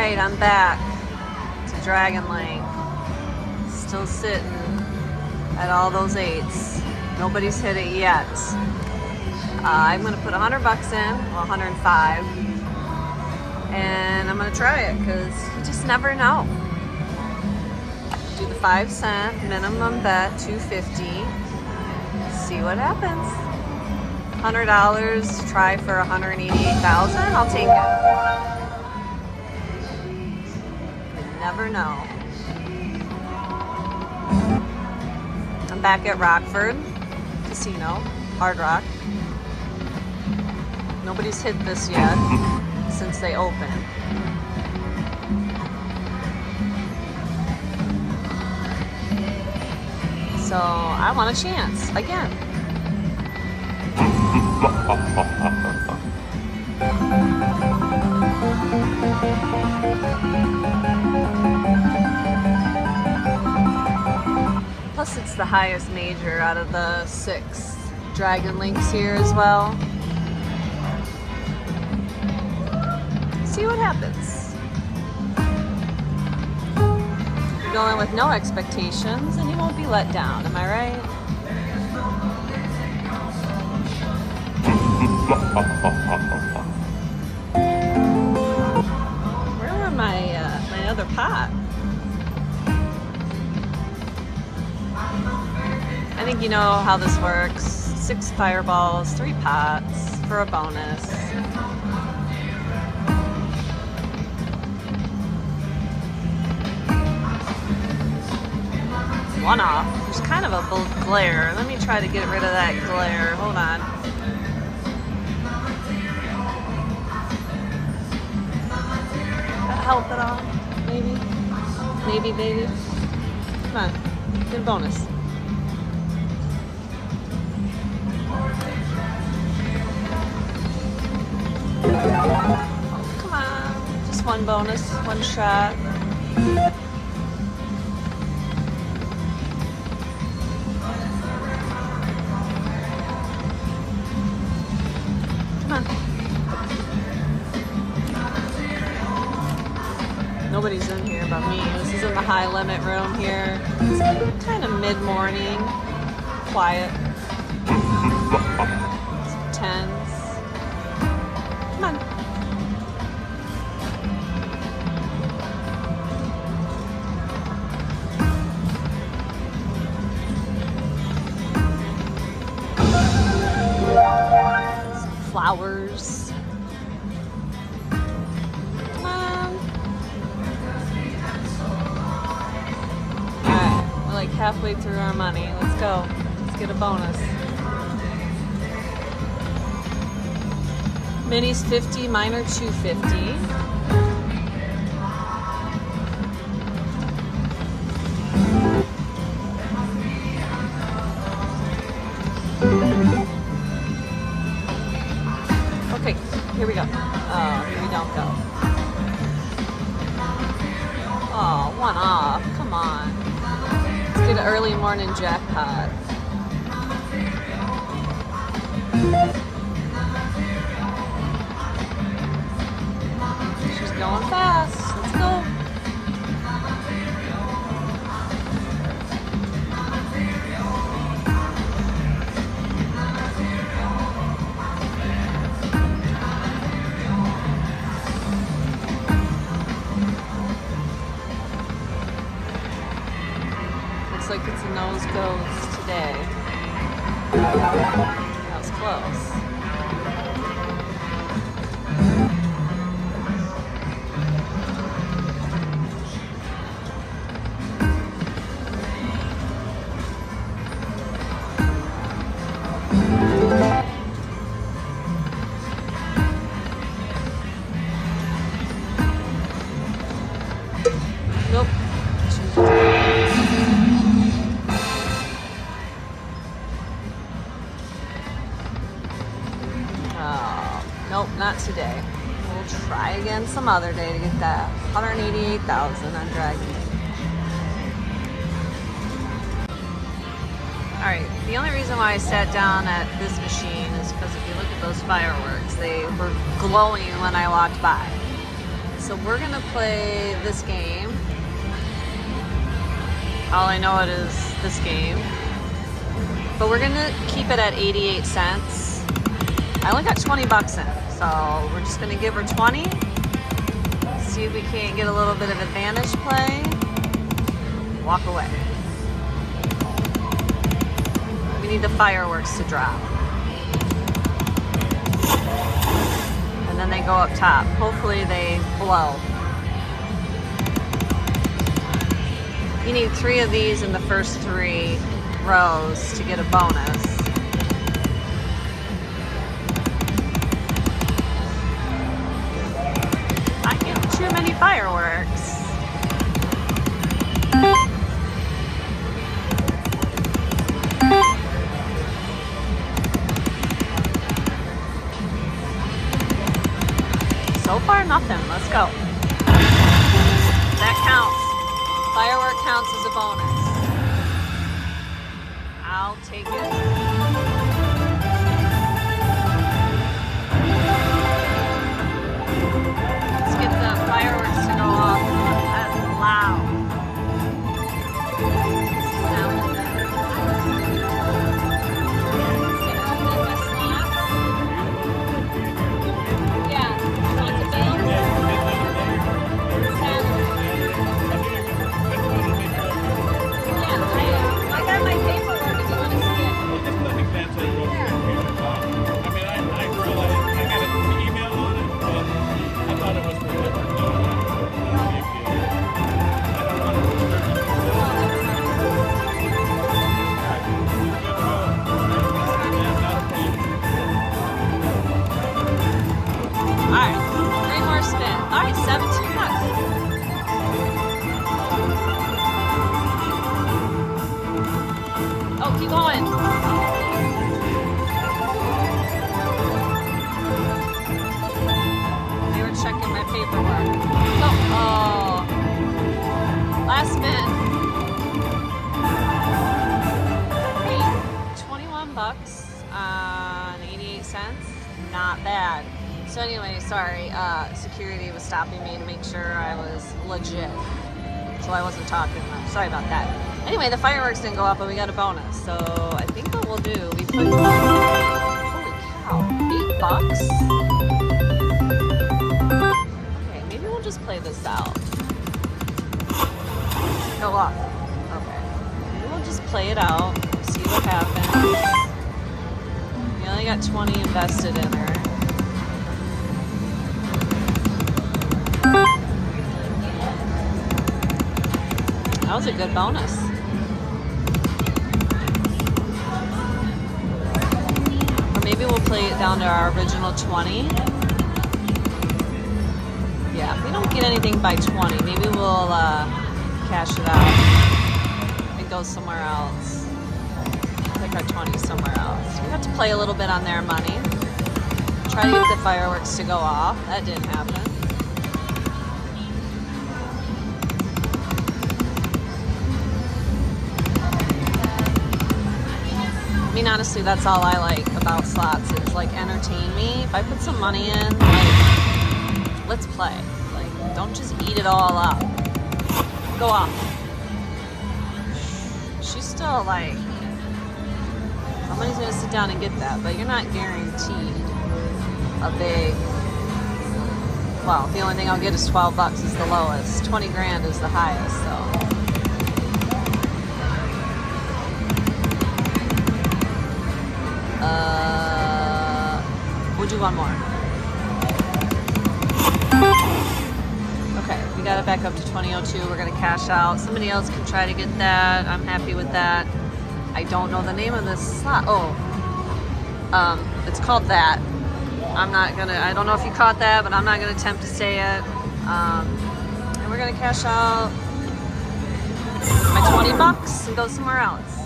Alright, I'm back to Dragon Link. Still sitting at all those 8s. Nobody's hit it yet. I'm gonna put $100 in, well, 105, and I'm gonna try it because you just never know. Do the 5-cent minimum bet, $2.50. See what happens. $100 to try for 188,000. I'll take it. You never know. I'm back at Rockford Casino, Hard Rock. Nobody's hit this yet since they opened. So I want a chance again. Plus it's the highest major out of the 6 Dragon Links here as well. See what happens. You go in with no expectations and you won't be let down, am I right? Where are my other pot? I think you know how this works. 6 fireballs, 3 pots for a bonus. One off. There's kind of a glare. Let me try to get rid of that glare. Hold on. That help at all? Maybe? Maybe, baby? Come on. Get a bonus. Oh, come on. Just one bonus. One shot. Nobody's in here but me. This is in the high limit room here. It's kind of mid-morning, quiet. Some 10s. Come on. Some flowers. Like halfway through our money. Let's go. Let's get a bonus. Minis 50, minor 250. Okay, here we go. Oh, here we don't go. Oh, one off. Come on. Get an early morning jackpot. She's going fast. Let's go. Like it's a nose goes today. That was close. Nope. Nope, not today. We'll try again some other day to get that 188,000 on Dragon Link. Alright, the only reason why I sat down at this machine is because if you look at those fireworks, they were glowing when I walked by. So we're gonna play this game. All I know it is this game. But we're gonna keep it at 88 cents. I only got 20 bucks in, so we're just gonna give her 20. See if we can't get a little bit of advantage play. Walk away. We need the fireworks to drop. And then they go up top. Hopefully they blow. You need 3 of these in the first 3 rows to get a bonus. I get too many fireworks. So far, nothing. Let's go. That counts. Firework counts as a bonus. I'll take it. Let's get the fireworks to go off as loud. Keep going. They were checking my paperwork. Oh. Last minute. Hey, 21 bucks on 88 cents. Not bad. So anyway, sorry. Security was stopping me to make sure I was legit. So I wasn't talking much. Sorry about that. Anyway, the fireworks didn't go up, but we got a bonus. So I think what we'll do, we put, holy cow, $8? Okay, maybe we'll just play this out. Go up. Okay. Maybe we'll just play it out, see what happens. We only got 20 invested in her. That was a good bonus. Or maybe we'll play it down to our original 20. Yeah, if we don't get anything by 20, maybe we'll cash it out and go somewhere else. Take our 20 somewhere else. We have to play a little bit on their money. Try to get the fireworks to go off. That didn't happen. I mean, honestly, that's all I like about slots is like entertain me. If I put some money in, like, let's play. Like, don't just eat it all up. Go off. She's still like, somebody's gonna sit down and get that, but you're not guaranteed a big, well, the only thing I'll get is 12 bucks is the lowest. 20 grand is the highest, so. We'll do one more. Okay, we got it back up to 2002. We're gonna cash out. Somebody else can try to get that. I'm happy with that. I don't know the name of this slot. Oh, it's called that. I don't know if you caught that, but I'm not gonna attempt to say it. And we're gonna cash out my 20 bucks and go somewhere else.